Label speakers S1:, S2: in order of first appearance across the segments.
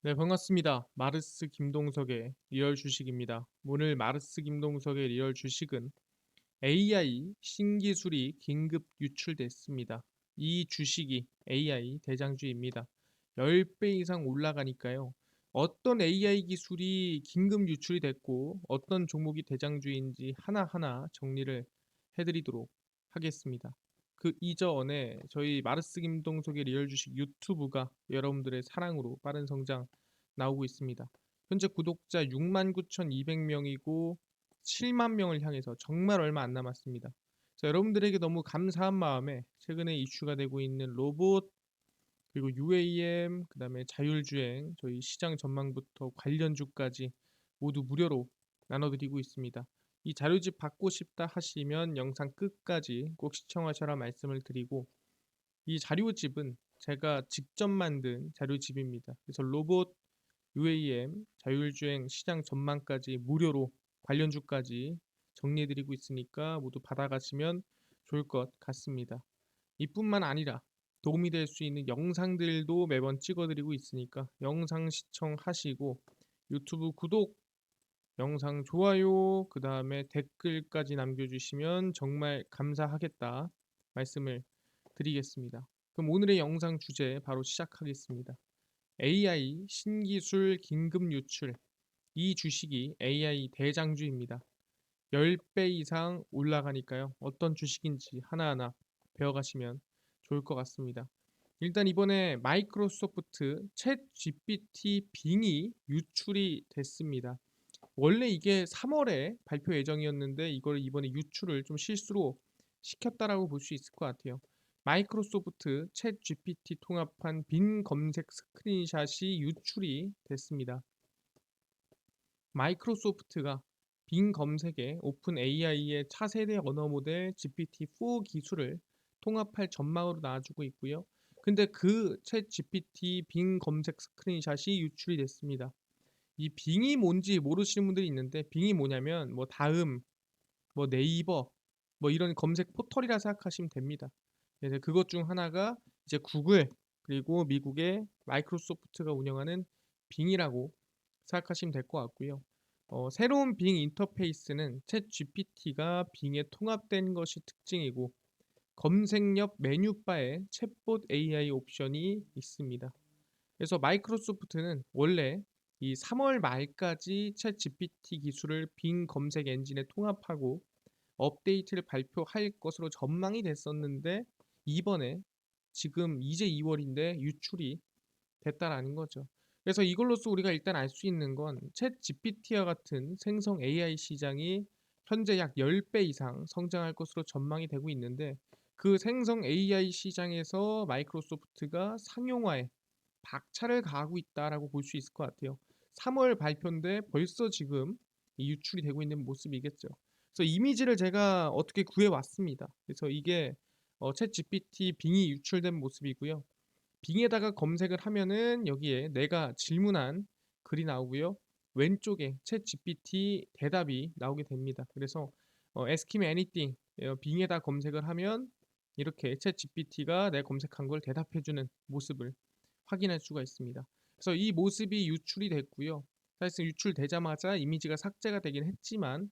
S1: 네, 반갑습니다. 마르스 김동석의 리얼 주식입니다. 오늘 마르스 김동석의 리얼 주식은 AI 신기술이 긴급 유출됐습니다. 이 주식이 AI 대장주입니다. 10배 이상 올라가니까요. 어떤 AI 기술이 긴급 유출이 됐고 어떤 종목이 대장주인지 하나하나 정리를 해드리도록 하겠습니다. 그 이전에 저희 마르스 김동석의 리얼 주식 유튜브가 여러분들의 사랑으로 빠른 성장 나오고 있습니다. 현재 구독자 69,200명이고 7만 명을 향해서 정말 얼마 안 남았습니다. 자, 여러분들에게 너무 감사한 마음에 최근에 이슈가 되고 있는 로봇 그리고 UAM 그다음에 자율주행 저희 시장 전망부터 관련주까지 모두 무료로 나눠드리고 있습니다. 이 자료집 받고 싶다 하시면 영상 끝까지 꼭 시청하셔라 말씀을 드리고 이 자료집은 제가 직접 만든 자료집입니다. 그래서 로봇, UAM, 자율주행 시장 전망까지 무료로 관련주까지 정리해드리고 있으니까 모두 받아가시면 좋을 것 같습니다. 이뿐만 아니라 도움이 될 수 있는 영상들도 매번 찍어드리고 있으니까 영상 시청하시고 유튜브 구독, 영상 좋아요, 그 다음에 댓글까지 남겨주시면 정말 감사하겠다 말씀을 드리겠습니다. 그럼 오늘의 영상 주제 바로 시작하겠습니다. AI 신기술 긴급 유출. 이 주식이 AI 대장주입니다. 10배 이상 올라가니까요. 어떤 주식인지 하나하나 배워가시면 좋을 것 같습니다. 일단 이번에 마이크로소프트 챗 GPT 빙이 유출이 됐습니다. 원래 이게 3월에 발표 예정이었는데 이걸 이번에 유출을 좀 실수로 시켰다라고 볼 수 있을 것 같아요. 마이크로소프트 챗 GPT 통합한 빈 검색 스크린샷이 유출이 됐습니다. 마이크로소프트가 빙 검색에 오픈 AI의 차세대 언어 모델 GPT-4 기술을 통합할 전망으로 나와주고 있고요. 근데 그 챗 GPT 빙 검색 스크린샷이 유출이 됐습니다. 이 빙이 뭔지 모르시는 분들이 있는데 빙이 뭐냐면 뭐 다음, 뭐 네이버, 뭐 이런 검색 포털이라 생각하시면 됩니다. 그래서 그것 중 하나가 이제 구글 그리고 미국의 마이크로소프트가 운영하는 빙이라고 생각하시면 될 것 같고요. 새로운 빙 인터페이스는 챗 GPT가 빙에 통합된 것이 특징이고 검색력 메뉴바에 챗봇 AI 옵션이 있습니다. 그래서 마이크로소프트는 원래 이 3월 말까지 챗 GPT 기술을 빙 검색 엔진에 통합하고 업데이트를 발표할 것으로 전망이 됐었는데 이번에 지금 이제 2월인데 유출이 됐다라는 거죠. 그래서 이걸로써 우리가 일단 알 수 있는 건 챗 GPT와 같은 생성 AI 시장이 현재 약 10배 이상 성장할 것으로 전망이 되고 있는데 그 생성 AI 시장에서 마이크로소프트가 상용화에 박차를 가하고 있다라고 볼 수 있을 것 같아요. 3월 발표인데 벌써 지금 유출이 되고 있는 모습이겠죠. 그래서 이미지를 제가 어떻게 구해 왔습니다. 그래서 이게 챗 GPT 빙이 유출된 모습이고요. 빙에다가 검색을 하면은 여기에 내가 질문한 글이 나오고요. 왼쪽에 챗 GPT 대답이 나오게 됩니다. 그래서 Ask me anything 빙에다 검색을 하면 이렇게 챗 GPT가 내가 검색한 걸 대답해주는 모습을 확인할 수가 있습니다. 그래서 이 모습이 유출이 됐고요. 사실상 유출되자마자 이미지가 삭제가 되긴 했지만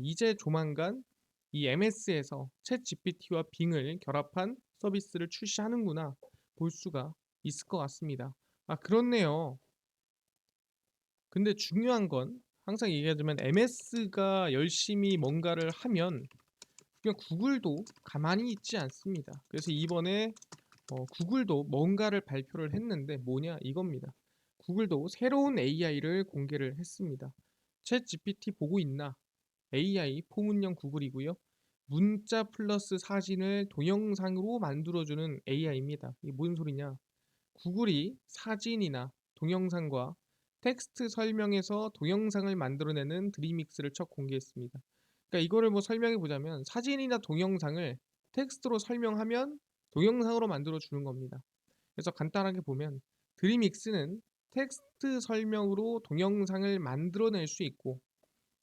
S1: 이제 조만간 이 MS에서 챗 GPT와 빙을 결합한 서비스를 출시하는구나 볼 수가 있을 것 같습니다. 그렇네요. 근데 중요한 건 항상 얘기하지만 MS가 열심히 뭔가를 하면 그냥 구글도 가만히 있지 않습니다. 그래서 이번에 구글도 뭔가를 발표를 했는데 뭐냐 이겁니다. 구글도 새로운 AI를 공개를 했습니다. 챗 GPT 보고 있나? AI 포문형 구글이고요. 문자 플러스 사진을 동영상으로 만들어주는 AI입니다. 이게 뭔 소리냐? 구글이 사진이나 동영상과 텍스트 설명에서 동영상을 만들어내는 드림믹스를 첫 공개했습니다. 그러니까 이거를 뭐 설명해 보자면 사진이나 동영상을 텍스트로 설명하면 동영상으로 만들어 주는 겁니다. 그래서 간단하게 보면 드림믹스는 텍스트 설명으로 동영상을 만들어낼 수 있고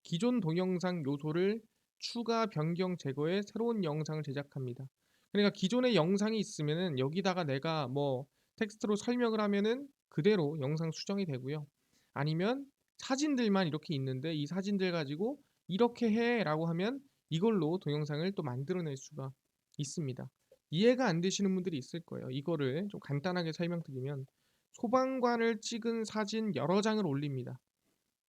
S1: 기존 동영상 요소를 추가 변경 제거해 새로운 영상을 제작합니다. 그러니까 기존의 영상이 있으면은 여기다가 내가 뭐 텍스트로 설명을 하면은 그대로 영상 수정이 되고요. 아니면 사진들만 이렇게 있는데 이 사진들 가지고 "이렇게 해."라고 하면 이걸로 동영상을 또 만들어낼 수가 있습니다. 이해가 안 되시는 분들이 있을 거예요. 이거를 좀 간단하게 설명드리면 소방관을 찍은 사진 여러 장을 올립니다.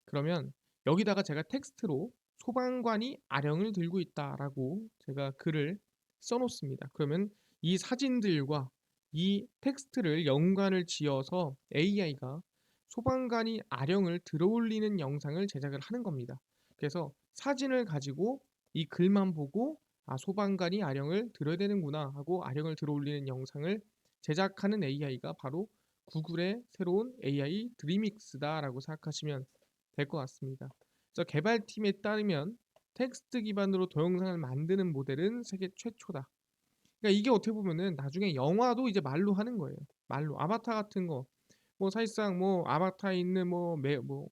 S1: 그러면 여기다가 제가 텍스트로 "소방관이 아령을 들고 있다."라고 제가 글을 써 놓습니다. 그러면 이 사진들과 이 텍스트를 연관을 지어서 AI가 소방관이 아령을 들어올리는 영상을 제작을 하는 겁니다. 그래서 사진을 가지고 이 글만 보고 '아 소방관이 아령을 들어야 되는구나.' 하고 아령을 들어올리는 영상을 제작하는 AI가 바로 구글의 새로운 AI 드림익스다라고 생각하시면 될 것 같습니다. 그래서 개발팀에 따르면 텍스트 기반으로 동영상을 만드는 모델은 세계 최초다. 그러니까 이게 어떻게 보면은 나중에 영화도 이제 말로 하는 거예요. 말로 아바타 같은 거 뭐 사실상 뭐 아바타에 있는 뭐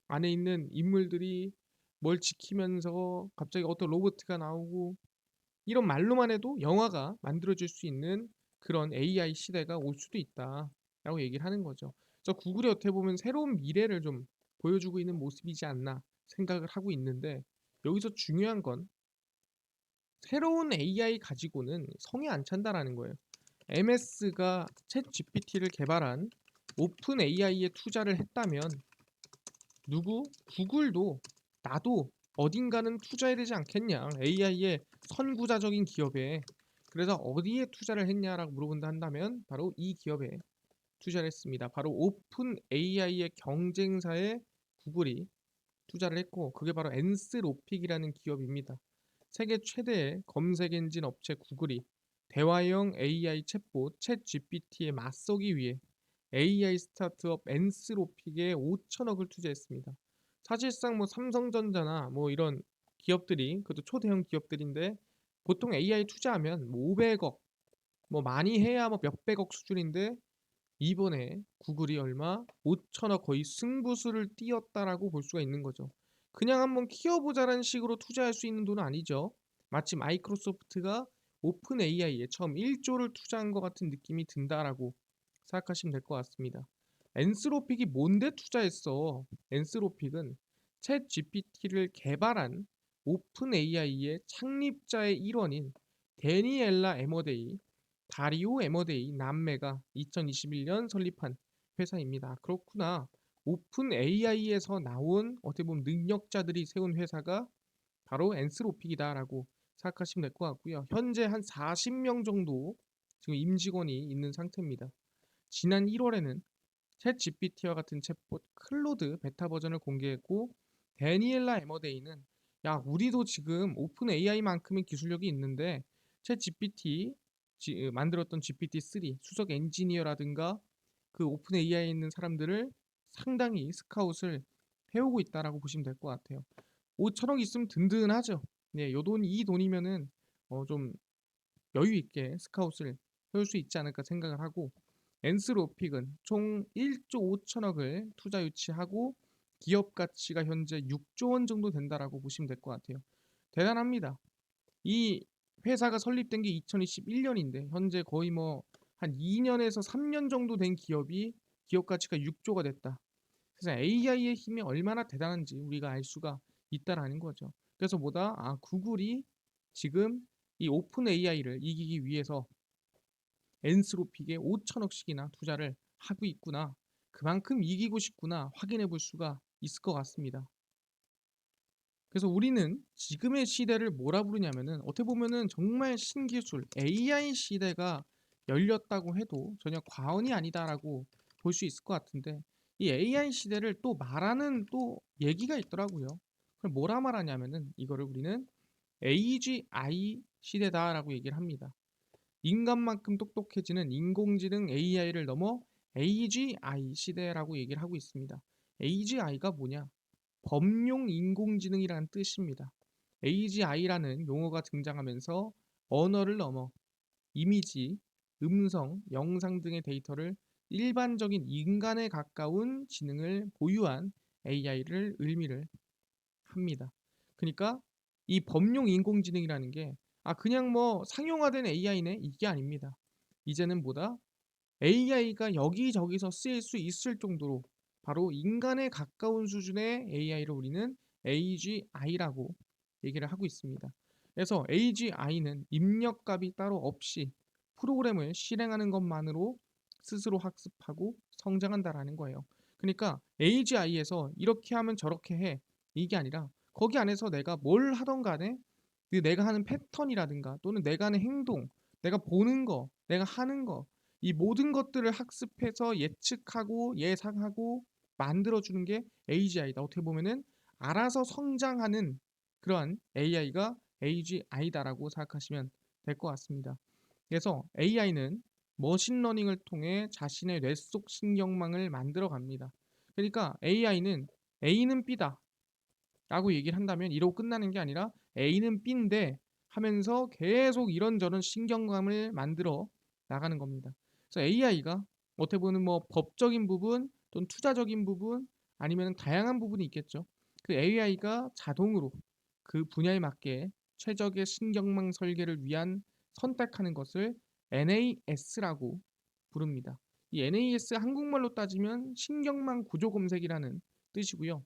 S1: 안에 있는 인물들이 뭘 지키면서 갑자기 어떤 로봇가 나오고 이런 말로만 해도 영화가 만들어질 수 있는 그런 AI 시대가 올 수도 있다라고 얘기를 하는 거죠. 그래서 구글이 어떻게 보면 새로운 미래를 좀 보여주고 있는 모습이지 않나 생각을 하고 있는데 여기서 중요한 건 새로운 AI 가지고는 성에 안 찬다라는 거예요. MS가 챗 GPT를 개발한 오픈 AI에 투자를 했다면 누구? 구글도 나도 어딘가는 투자해야 되지 않겠냐. AI의 선구자적인 기업에. 그래서 어디에 투자를 했냐라고 물어본다 한다면 바로 이 기업에 투자를 했습니다. 바로 오픈 AI의 경쟁사에 구글이 투자를 했고 그게 바로 엔스로픽이라는 기업입니다. 세계 최대의 검색 엔진 업체 구글이 대화형 AI 챗봇 챗 GPT에 맞서기 위해 AI 스타트업 엔스로픽에 5천억을 투자했습니다. 사실상 뭐 삼성전자나 뭐 이런 기업들이 그것도 초대형 기업들인데 보통 AI 투자하면 뭐 500억 뭐 많이 해야 뭐 몇백억 수준인데 이번에 구글이 얼마 5천억 거의 승부수를 띄었다라고 볼 수가 있는 거죠. 그냥 한번 키워보자라는 식으로 투자할 수 있는 돈은 아니죠. 마치 마이크로소프트가 오픈 AI에 처음 1조를 투자한 것 같은 느낌이 든다라고 생각하시면 될 것 같습니다. 엔스로픽이 뭔데 투자했어? 엔스로픽은 챗 GPT를 개발한 오픈 AI의 창립자의 일원인 데니엘라 에머데이, 다리오 에머데이 남매가 2021년 설립한 회사입니다. 그렇구나. 오픈 AI에서 나온 어떻게 보면 능력자들이 세운 회사가 바로 엔스로픽이다라고 생각하시면 될 것 같고요. 현재 한 40명 정도 지금 임직원이 있는 상태입니다. 지난 1월에는 챗 GPT와 같은 챗봇 클로드 베타 버전을 공개했고 데니엘라 에머데이는 야 우리도 지금 오픈 AI만큼의 기술력이 있는데 챗 GPT 만들었던 GPT-3 수석 엔지니어라든가 그 오픈 AI에 있는 사람들을 상당히 스카웃을 해오고 있다라고 보시면 될 것 같아요. 5천억 있으면 든든하죠. 네, 이 돈이면은 좀 여유 있게 스카웃을 해올 수 있지 않을까 생각을 하고 엔스로픽은 총 1조 5천억을 투자 유치하고 기업 가치가 현재 6조 원 정도 된다라고 보시면 될 것 같아요. 대단합니다. 이 회사가 설립된 게 2021년인데 현재 거의 뭐 한 2년에서 3년 정도 된 기업이 기업 가치가 6조가 됐다. 그래서 AI의 힘이 얼마나 대단한지 우리가 알 수가 있다라는 거죠. 그래서 뭐다? 아, 구글이 지금 이 오픈 AI를 이기기 위해서 엔스로픽에 5천억씩이나 투자를 하고 있구나. 그만큼 이기고 싶구나 확인해 볼 수가 있을 것 같습니다. 그래서 우리는 지금의 시대를 뭐라 부르냐면은 어떻게 보면은 정말 신기술 AI 시대가 열렸다고 해도 전혀 과언이 아니다라고 볼 수 있을 것 같은데 이 AI 시대를 또 말하는 또 얘기가 있더라고요. 그럼 뭐라 말하냐면은 이거를 우리는 AGI 시대다라고 얘기를 합니다. 인간만큼 똑똑해지는 인공지능 AI를 넘어 AGI 시대라고 얘기를 하고 있습니다. AGI가 뭐냐? 범용 인공지능이라는 뜻입니다. AGI라는 용어가 등장하면서 언어를 넘어 이미지, 음성, 영상 등의 데이터를 일반적인 인간에 가까운 지능을 보유한 AI를 의미를 합니다. 그러니까 이 범용 인공지능이라는 게 그냥 뭐 상용화된 AI네 이게 아닙니다. 이제는 뭐다? AI가 여기저기서 쓰일 수 있을 정도로 바로 인간에 가까운 수준의 AI를 우리는 AGI라고 얘기를 하고 있습니다. 그래서 AGI는 입력값이 따로 없이 프로그램을 실행하는 것만으로 스스로 학습하고 성장한다라는 거예요. 그러니까 AGI에서 이렇게 하면 저렇게 해 이게 아니라 거기 안에서 내가 뭘 하던 간에 그 내가 하는 패턴이라든가 또는 내가 하는 행동, 내가 보는 거, 내가 하는 거, 이 모든 것들을 학습해서 예측하고 예상하고 만들어 주는 게 AGI다. 어떻게 보면은 알아서 성장하는 그러한 AI가 AGI다라고 생각하시면 될 것 같습니다. 그래서 AI는 머신러닝을 통해 자신의 뇌 속 신경망을 만들어 갑니다. 그러니까 AI는 A는 B다. 라고 얘기를 한다면 이러고 끝나는 게 아니라 A는 B인데 하면서 계속 이런저런 신경감을 만들어 나가는 겁니다. 그래서 AI가 어떻게 보면 뭐 법적인 부분 또는 투자적인 부분 아니면 다양한 부분이 있겠죠. 그 AI가 자동으로 그 분야에 맞게 최적의 신경망 설계를 위한 선택하는 것을 NAS라고 부릅니다. 이 NAS 한국말로 따지면 신경망 구조 검색이라는 뜻이고요.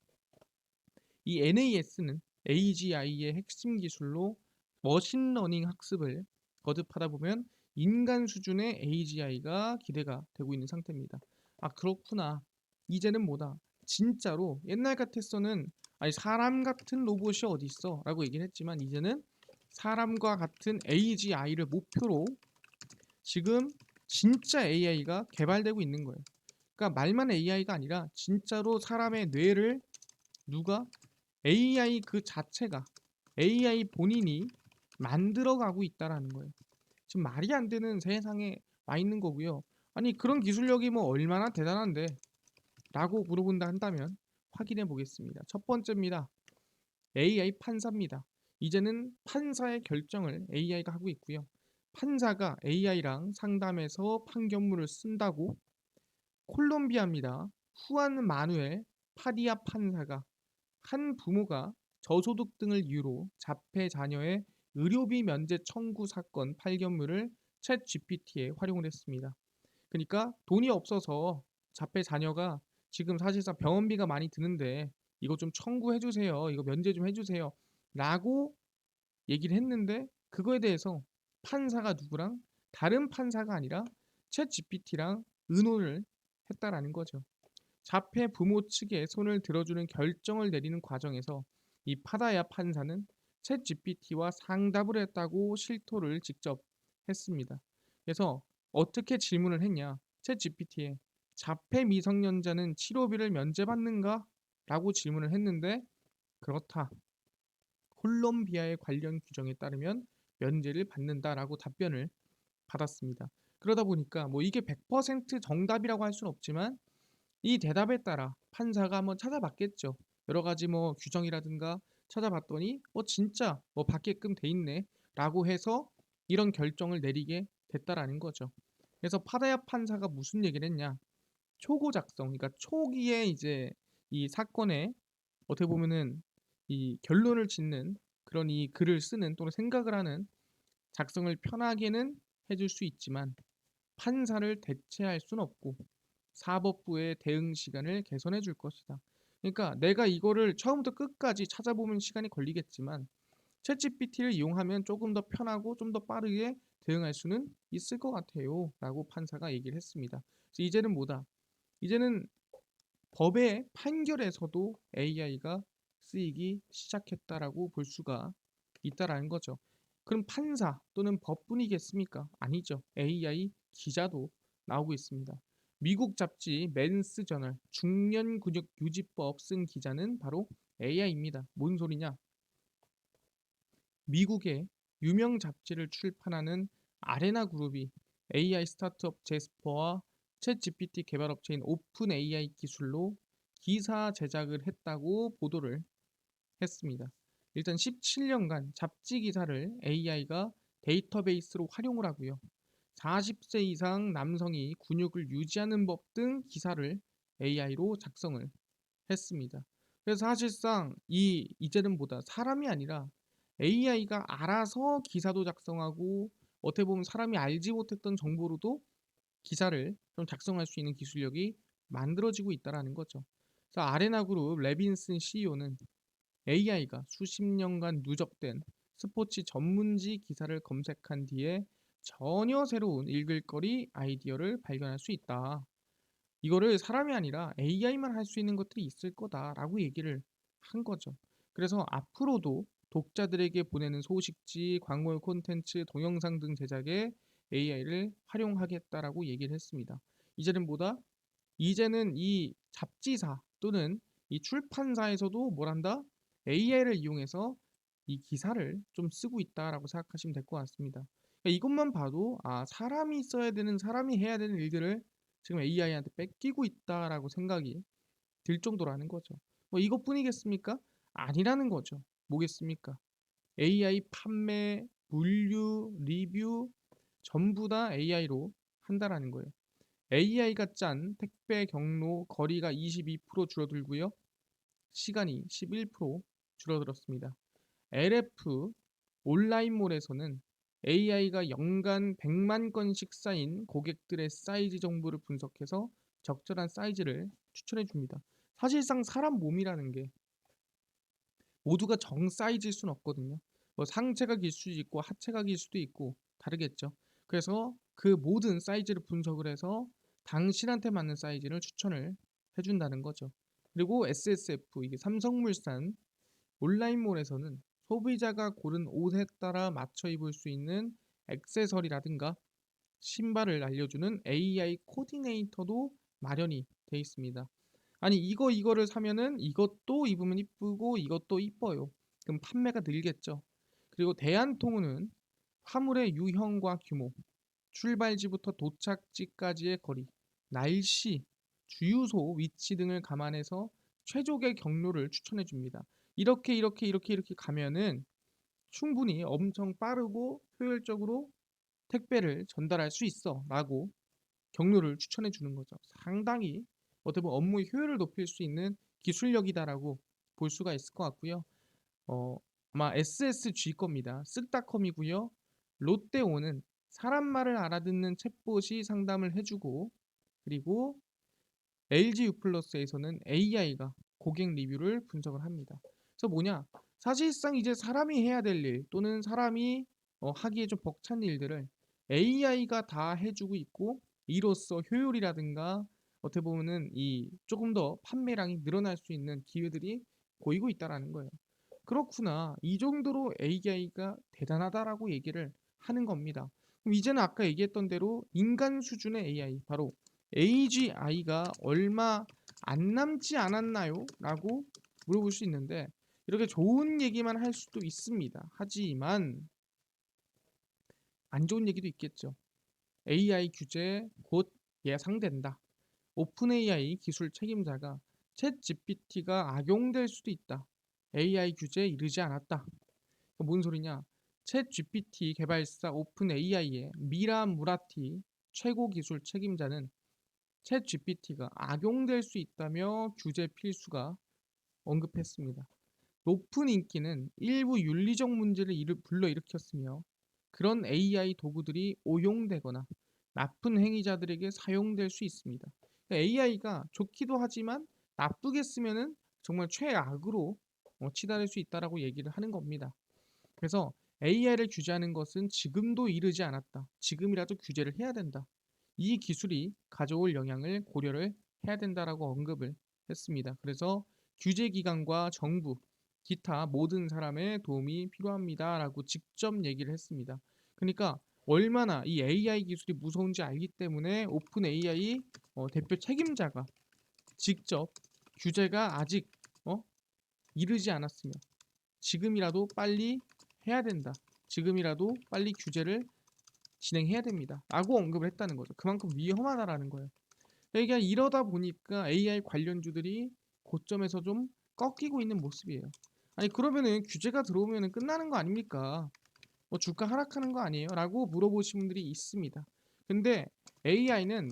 S1: 이 NAS는 AGI의 핵심 기술로 머신러닝 학습을 거듭하다 보면 인간 수준의 AGI가 기대가 되고 있는 상태입니다. 아 그렇구나. 이제는 뭐다. 진짜로 옛날 같았어는 아니 사람 같은 로봇이 어디 있어 라고 얘기를 했지만 이제는 사람과 같은 AGI를 목표로 지금 진짜 AI가 개발되고 있는 거예요. 그러니까 말만 AI가 아니라 진짜로 사람의 뇌를 누가 AI 그 자체가 AI 본인이 만들어가고 있다라는 거예요. 지금 말이 안 되는 세상에 와 있는 거고요. 아니 그런 기술력이 뭐 얼마나 대단한데 라고 물어본다 한다면 확인해 보겠습니다. 첫 번째입니다. AI 판사입니다. 이제는 판사의 결정을 AI가 하고 있고요. 판사가 AI랑 상담해서 판결문을 쓴다고 콜롬비아입니다. 후안 마누엘 파디아 판사가 한 부모가 저소득 등을 이유로 자폐 자녀의 의료비 면제 청구 사건 판결문을 챗 GPT에 활용을 했습니다. 그러니까 돈이 없어서 자폐 자녀가 지금 사실상 병원비가 많이 드는데 이거 좀 청구해 주세요. 이거 면제 좀 해주세요. 라고 얘기를 했는데 그거에 대해서 판사가 누구랑 다른 판사가 아니라 챗 GPT랑 의논을 했다라는 거죠. 자폐 부모 측에 손을 들어주는 결정을 내리는 과정에서 이 파다야 판사는 챗 GPT와 상담을 했다고 실토를 직접 했습니다. 그래서 어떻게 질문을 했냐? 챗 GPT에 자폐 미성년자는 치료비를 면제받는가? 라고 질문을 했는데 그렇다. 콜롬비아의 관련 규정에 따르면 면제를 받는다라고 답변을 받았습니다. 그러다 보니까 뭐 이게 100% 정답이라고 할 수는 없지만 이 대답에 따라 판사가 한번 찾아봤겠죠. 여러 가지 뭐 규정이라든가 찾아봤더니 진짜 뭐 받게끔 돼 있네라고 해서 이런 결정을 내리게 됐다라는 거죠. 그래서 파다야 판사가 무슨 얘기를 했냐? 초고 작성, 그러니까 초기에 이제 이 사건에 어떻게 보면은 이 결론을 짓는 그런 이 글을 쓰는 또는 생각을 하는 작성을 편하게는 해줄 수 있지만 판사를 대체할 수는 없고 사법부의 대응 시간을 개선해 줄 것이다. 그러니까 내가 이거를 처음부터 끝까지 찾아보면 시간이 걸리겠지만 챗GPT를 이용하면 조금 더 편하고 좀 더 빠르게 대응할 수는 있을 것 같아요. 라고 판사가 얘기를 했습니다. 그래서 이제는 뭐다? 이제는 법의 판결에서도 AI가 쓰이기 시작했다라고 볼 수가 있다라는 거죠. 그럼 판사 또는 법분이겠습니까? 아니죠. AI 기자도 나오고 있습니다. 미국 잡지 맨스 저널 중년 근육 유지법 쓴 기자는 바로 AI입니다. 뭔 소리냐? 미국의 유명 잡지를 출판하는 아레나 그룹이 AI 스타트업 제스퍼와 챗 GPT 개발 업체인 오픈 AI 기술로 기사 제작을 했다고 보도를 했습니다. 일단 17년간 잡지 기사를 AI가 데이터베이스로 활용을 하고요. 40세 이상 남성이 근육을 유지하는 법 등 기사를 AI로 작성을 했습니다. 그래서 사실상 이제는 보다 사람이 아니라 AI가 알아서 기사도 작성하고 어떻게 보면 사람이 알지 못했던 정보로도 기사를 좀 작성할 수 있는 기술력이 만들어지고 있다라는 거죠. 그래서 아레나 그룹 레빈슨 CEO는 AI가 수십 년간 누적된 스포츠 전문지 기사를 검색한 뒤에 전혀 새로운 읽을거리 아이디어를 발견할 수 있다. 이거를 사람이 아니라 AI만 할 수 있는 것들이 있을 거다라고 얘기를 한 거죠. 그래서 앞으로도 독자들에게 보내는 소식지, 광고 콘텐츠, 동영상 등 제작에 AI를 활용하겠다라고 얘기를 했습니다. 이제는 뭐다? 이제는 이 잡지사 또는 이 출판사에서도 뭘 한다? AI를 이용해서 이 기사를 좀 쓰고 있다라고 생각하시면 될 것 같습니다. 그러니까 이것만 봐도 사람이 써야 되는 사람이 해야 되는 일들을 지금 AI한테 뺏기고 있다라고 생각이 들 정도라는 거죠. 뭐 이것뿐이겠습니까? 아니라는 거죠. 뭐겠습니까? AI 판매, 물류, 리뷰 전부 다 AI로 한다라는 거예요. AI가 짠 택배 경로 거리가 22% 줄어들고요. 시간이 11% 줄어들었습니다. LF 온라인몰에서는 AI가 연간 100만 건씩 쌓인 고객들의 사이즈 정보를 분석해서 적절한 사이즈를 추천해 줍니다. 사실상 사람 몸이라는 게 모두가 정 사이즈일 수는 없거든요. 뭐 상체가 길 수도 있고 하체가 길 수도 있고 다르겠죠. 그래서 그 모든 사이즈를 분석을 해서 당신한테 맞는 사이즈를 추천을 해준다는 거죠. 그리고 SSF 이게 삼성물산 온라인몰에서는 소비자가 고른 옷에 따라 맞춰 입을 수 있는 액세서리라든가 신발을 알려주는 AI 코디네이터도 마련이 돼 있습니다. 아니 이거를 사면은 이것도 입으면 이쁘고 이것도 이뻐요. 그럼 판매가 늘겠죠. 그리고 대한통운은 화물의 유형과 규모, 출발지부터 도착지까지의 거리, 날씨, 주유소 위치 등을 감안해서 최적의 경로를 추천해 줍니다. 이렇게 가면은 충분히 엄청 빠르고 효율적으로 택배를 전달할 수 있어라고 경로를 추천해 주는 거죠. 상당히 어떻게 보면 업무의 효율을 높일 수 있는 기술력이다라고 볼 수가 있을 것 같고요. 어, 아마 SSG 겁니다. 쓱닷컴이고요. 롯데온은 사람 말을 알아듣는 챗봇이 상담을 해주고 그리고 LG U+에서는 AI가 고객 리뷰를 분석을 합니다. 그래서 뭐냐? 사실상 이제 사람이 해야 될 일 또는 사람이 하기에 좀 벅찬 일들을 AI가 다 해주고 있고 이로써 효율이라든가 어떻게 보면은 이 조금 더 판매량이 늘어날 수 있는 기회들이 보이고 있다라는 거예요. 그렇구나. 이 정도로 AI가 대단하다라고 얘기를 하는 겁니다. 그럼 이제는 아까 얘기했던 대로 인간 수준의 AI, 바로 AGI가 얼마 안 남지 않았나요? 라고 물어볼 수 있는데 이렇게 좋은 얘기만 할 수도 있습니다. 하지만 안 좋은 얘기도 있겠죠. AI 규제 곧 예상된다. 오픈 AI 기술 책임자가 챗 GPT가 악용될 수도 있다. AI 규제에 이르지 않았다. 뭔 소리냐? 챗 GPT 개발사 오픈 AI의 미라 무라티 최고 기술 책임자는 챗 GPT가 악용될 수 있다며 규제 필수가 언급했습니다. 높은 인기는 일부 윤리적 문제를 불러일으켰으며 그런 AI 도구들이 오용되거나 나쁜 행위자들에게 사용될 수 있습니다. AI가 좋기도 하지만 나쁘게 쓰면은 정말 최악으로 치달을 수 있다라고 얘기를 하는 겁니다. 그래서 AI를 규제하는 것은 지금도 이르지 않았다. 지금이라도 규제를 해야 된다. 이 기술이 가져올 영향을 고려를 해야 된다라고 언급을 했습니다. 그래서 규제 기관과 정부, 기타 모든 사람의 도움이 필요합니다라고 직접 얘기를 했습니다. 그러니까 얼마나 이 AI 기술이 무서운지 알기 때문에 오픈 AI 대표 책임자가 직접 규제가 아직 어, 이르지 않았으며 지금이라도 빨리 해야 된다. 지금이라도 빨리 규제를 진행해야 됩니다. 라고 언급을 했다는 거죠. 그만큼 위험하다라는 거예요. 그러니까 이러다 보니까 AI 관련주들이 고점에서 좀 꺾이고 있는 모습이에요. 아니 그러면은 규제가 들어오면은 끝나는 거 아닙니까? 뭐 주가 하락하는 거 아니에요? 라고 물어보신 분들이 있습니다. 근데 AI는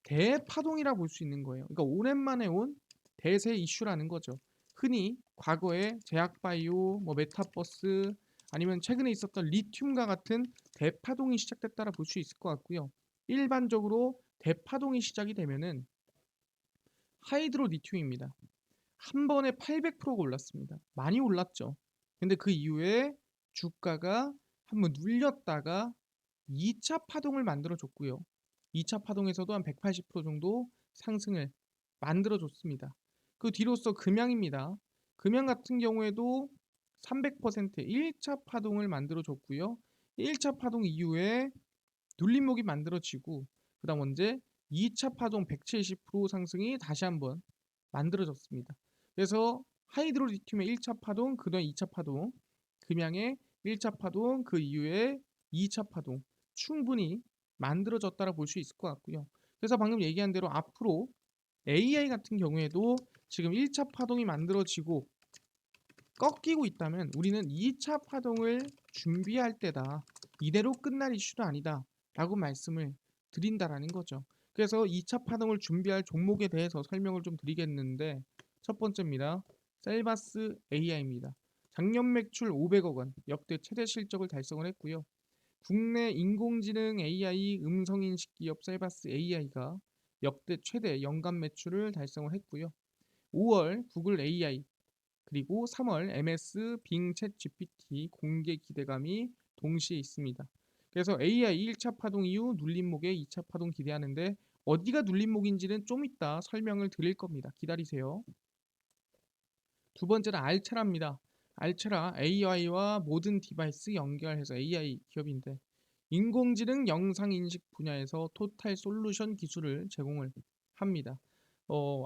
S1: 대파동이라 볼 수 있는 거예요. 그러니까 오랜만에 온 대세 이슈라는 거죠. 흔히 과거에 제약바이오, 뭐 메타버스 아니면 최근에 있었던 리튬과 같은 대파동이 시작됐다라 볼 수 있을 것 같고요. 일반적으로 대파동이 시작이 되면은 하이드로 리튬입니다. 한 번에 800%가 올랐습니다. 많이 올랐죠. 근데 그 이후에 주가가 한번 눌렸다가 2차 파동을 만들어 줬고요. 2차 파동에서도 한 180% 정도 상승을 만들어 줬습니다. 그 뒤로서 금양입니다. 금양 같은 경우에도 300% 1차 파동을 만들어 줬고요. 1차 파동 이후에 눌림목이 만들어지고 그다음 언제 2차 파동 170% 상승이 다시 한번 만들어졌습니다. 그래서 하이드로리튬의 1차 파동, 그다음 2차 파동, 금양의 1차 파동, 그 이후에 2차 파동 충분히 만들어졌다라 볼 수 있을 것 같고요. 그래서 방금 얘기한 대로 앞으로 AI 같은 경우에도 지금 1차 파동이 만들어지고 꺾이고 있다면 우리는 2차 파동을 준비할 때다. 이대로 끝날 이슈도 아니다. 라고 말씀을 드린다라는 거죠. 그래서 2차 파동을 준비할 종목에 대해서 설명을 좀 드리겠는데 첫 번째입니다. 셀바스 AI입니다. 작년 매출 500억 원, 역대 최대 실적을 달성을 했고요. 국내 인공지능 AI 음성인식 기업 셀바스 AI가 역대 최대 연간 매출을 달성을 했고요. 5월 구글 AI 그리고 3월 MS 빙 챗 GPT 공개 기대감이 동시에 있습니다. 그래서 AI 1차 파동 이후 눌림목의 2차 파동 기대하는데 어디가 눌림목인지는 좀 이따 설명을 드릴 겁니다. 기다리세요. 두 번째는 알체라입니다. 알체라 AI와 모든 디바이스 연결해서 AI 기업인데 인공지능 영상인식 분야에서 토탈 솔루션 기술을 제공을 합니다.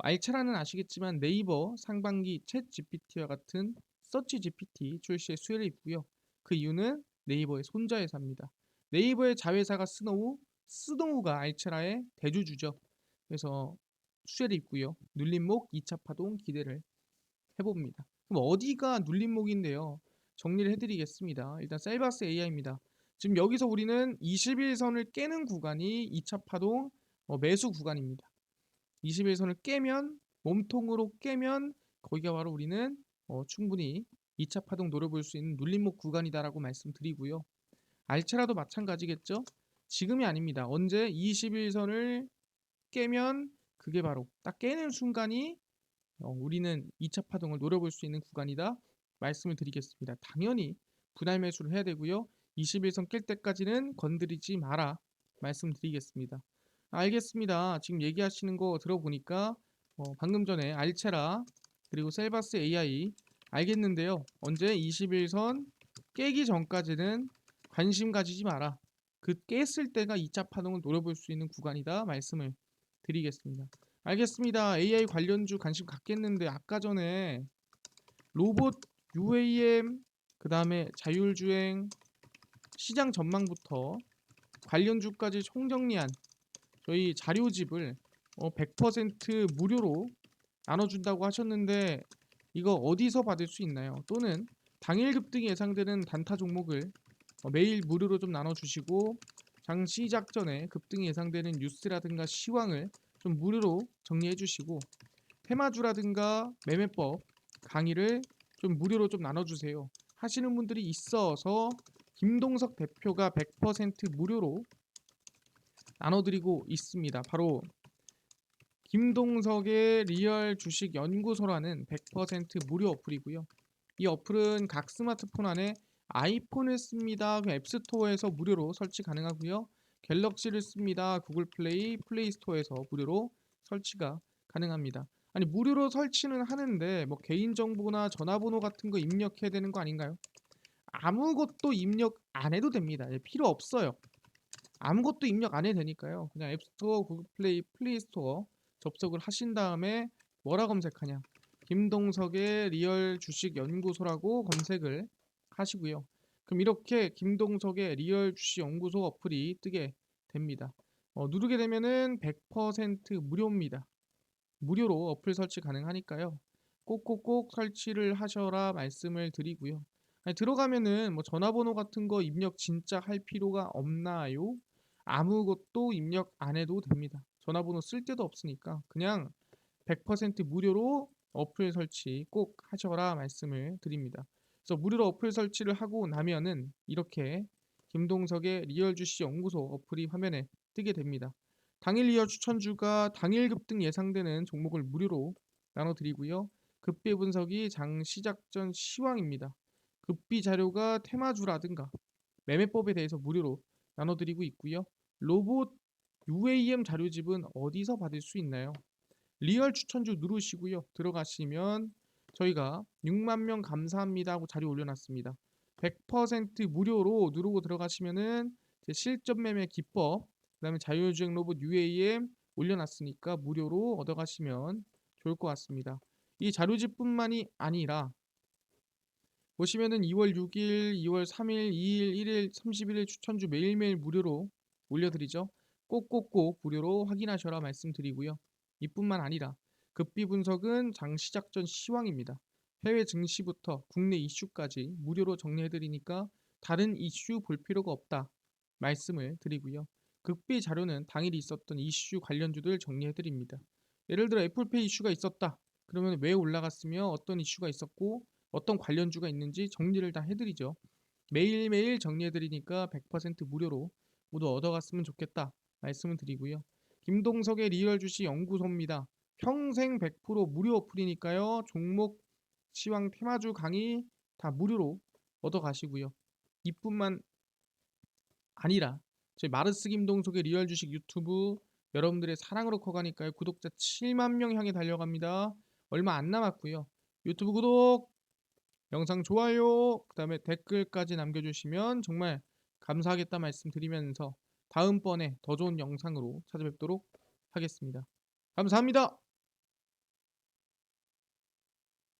S1: 알체라는 아시겠지만 네이버 상반기 챗 GPT와 같은 서치 GPT 출시에 수혜를 입고요. 그 이유는 네이버의 손자회사입니다. 네이버의 자회사가 스노우가 알체라의 대주주죠. 그래서 수혜를 입고요. 눌림목 2차 파동 기대를 해봅니다. 그럼 어디가 눌림목인데요? 정리를 해드리겠습니다. 일단 셀바스 AI입니다. 지금 여기서 우리는 21선을 깨는 구간이 2차 파동 매수 구간입니다. 21선을 깨면 몸통으로 깨면 거기가 바로 우리는 충분히 2차 파동 노려볼 수 있는 눌림목 구간이다라고 말씀드리고요. 알체라도 마찬가지겠죠? 지금이 아닙니다. 언제 21선을 깨면 그게 바로 딱 깨는 순간이 우리는 2차 파동을 노려볼 수 있는 구간이다 말씀을 드리겠습니다. 당연히 분할 매수를 해야 되고요. 21선 깰 때까지는 건드리지 마라 말씀드리겠습니다. 알겠습니다. 지금 얘기하시는 거 들어보니까 방금 전에 알체라 그리고 셀바스 AI 알겠는데요. 언제 21선 깨기 전까지는 관심 가지지 마라. 그 깼을 때가 2차 파동을 노려볼 수 있는 구간이다 말씀을 드리겠습니다. 알겠습니다. AI 관련주 관심 갖겠는데 아까 전에 로봇 UAM 그 다음에 자율주행 시장 전망부터 관련주까지 총정리한 저희 자료집을 100% 무료로 나눠준다고 하셨는데 이거 어디서 받을 수 있나요? 또는 당일 급등이 예상되는 단타 종목을 매일 무료로 좀 나눠주시고 장 시작 전에 급등이 예상되는 뉴스라든가 시황을 좀 무료로 정리해 주시고 테마주라든가 매매법 강의를 좀 무료로 좀 나눠주세요. 하시는 분들이 있어서 김동석 대표가 100% 무료로 나눠드리고 있습니다. 바로 김동석의 리얼 주식 연구소라는 100% 무료 어플이고요. 이 어플은 각 스마트폰 안에 아이폰을 씁니다. 앱스토어에서 무료로 설치 가능하고요. 갤럭시를 씁니다. 구글 플레이, 플레이 스토어에서 무료로 설치가 가능합니다. 아니 무료로 설치는 하는데 뭐 개인정보나 전화번호 같은 거 입력해야 되는 거 아닌가요? 아무것도 입력 안 해도 됩니다. 필요 없어요. 아무것도 입력 안 해도 되니까요. 그냥 앱스토어, 구글 플레이, 플레이 스토어 접속을 하신 다음에 뭐라 검색하냐? 김동석의 리얼 주식 연구소라고 검색을 하시고요. 그럼 이렇게 김동석의 리얼 주식 연구소 어플이 뜨게 됩니다. 누르게 되면은 100% 무료입니다. 무료로 어플 설치 가능하니까요. 꼭꼭꼭 설치를 하셔라 말씀을 드리고요. 아니, 들어가면은 뭐 전화번호 같은 거 입력 진짜 할 필요가 없나요? 아무것도 입력 안 해도 됩니다. 전화번호 쓸 데도 없으니까 그냥 100% 무료로 어플 설치 꼭 하셔라 말씀을 드립니다. 그래서 무료로 어플 설치를 하고 나면은 이렇게 김동석의 리얼 주식 연구소 어플이 화면에 뜨게 됩니다. 당일 리얼 추천주가 당일 급등 예상되는 종목을 무료로 나눠드리고요. 급비 분석이 장 시작 전 시황입니다. 급비 자료가 테마주라든가 매매법에 대해서 무료로 나눠드리고 있고요. 로봇 UAM 자료집은 어디서 받을 수 있나요? 리얼 추천주 누르시고요. 들어가시면 저희가 6만 명 감사합니다 하고 자료 올려놨습니다. 100% 무료로 누르고 들어가시면은 제 실전 매매 기법, 그다음에 자율주행 로봇 UAM 올려놨으니까 무료로 얻어가시면 좋을 것 같습니다. 이 자료집뿐만이 아니라 보시면은 2월 6일, 2월 3일, 2일, 1일, 31일 추천주 매일매일 무료로 올려드리죠. 꼭꼭꼭 무료로 확인하셔라 말씀드리고요. 이뿐만 아니라 급비 분석은 장 시작 전 시황입니다. 해외 증시부터 국내 이슈까지 무료로 정리해드리니까 다른 이슈 볼 필요가 없다 말씀을 드리고요. 급비 자료는 당일 있었던 이슈 관련주들 정리해드립니다. 예를 들어 애플페이 이슈가 있었다. 그러면 왜 올라갔으며 어떤 이슈가 있었고 어떤 관련주가 있는지 정리를 다 해드리죠. 매일매일 정리해드리니까 100% 무료로 모두 얻어갔으면 좋겠다 말씀을 드리고요. 김동석의 리얼 주식 연구소입니다. 평생 100% 무료 어플이니까요. 종목, 시황, 테마주 강의 다 무료로 얻어가시고요. 이뿐만 아니라 저희 마르스 김동석의 리얼 주식 유튜브 여러분들의 사랑으로 커가니까요. 구독자 7만 명 향해 달려갑니다. 얼마 안 남았고요. 유튜브 구독, 영상 좋아요, 그 다음에 댓글까지 남겨주시면 정말 감사하겠다 말씀드리면서 다음번에 더 좋은 영상으로 찾아뵙도록 하겠습니다. 감사합니다.